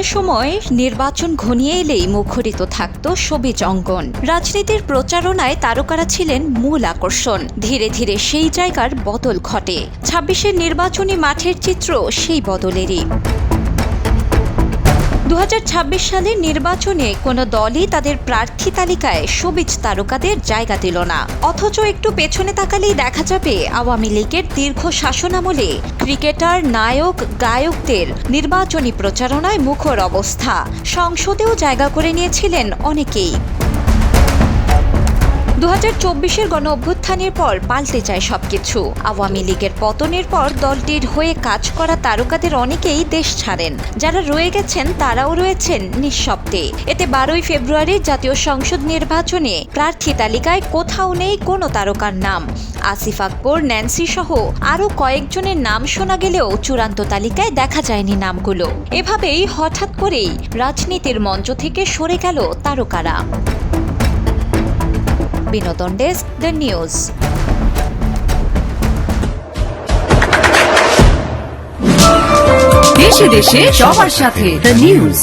একটা সময় নির্বাচন ঘনিয়ে এলেই মুখরিত থাকত সবুজ অঙ্গন। রাজনীতির প্রচারণায় তারকারা ছিলেন মূল আকর্ষণ। ধীরে ধীরে সেই জায়গার বদল ঘটে। ২৬-এর নির্বাচনী মাঠের চিত্র সেই বদলেরই। ২০২৬ সালের নির্বাচনে কোনো দলই তাদের প্রার্থী তালিকায় সবুজ তারকাদের জায়গা দিল না। অথচ একটু পেছনে তাকালেই দেখা যাবে আওয়ামী লীগের দীর্ঘ শাসনামলে ক্রিকেটার, নায়ক, গায়কদের নির্বাচনী প্রচারণায় মুখর অবস্থা। সংসদেও জায়গা করে নিয়েছিলেন অনেকেই। ২০২৪-এর গণ অভ্যুত্থানের পর পাল্টে যায় সবকিছু। আওয়ামী লীগের পতনের পর দলটির হয়ে কাজ করা তারকাদের অনেকেই দেশ ছাড়েন। যারা রয়ে গেছেন তারাও রয়েছেন নিঃশব্দে। এতে ১২ই ফেব্রুয়ারি জাতীয় সংসদ নির্বাচনে প্রার্থী তালিকায় কোথাও নেই কোনো তারকার নাম। আসিফ আকবর, ন্যান্সি সহ আরও কয়েকজনের নাম শোনা গেলেও চূড়ান্ত তালিকায় দেখা যায়নি নামগুলো। এভাবেই হঠাৎ করেই রাজনীতির মঞ্চ থেকে সরে গেল তারকারা। বিনোদন ডেস্ক, দ্য নিউজ। দেশে দেশে সবার সাথে, দ্য নিউজ।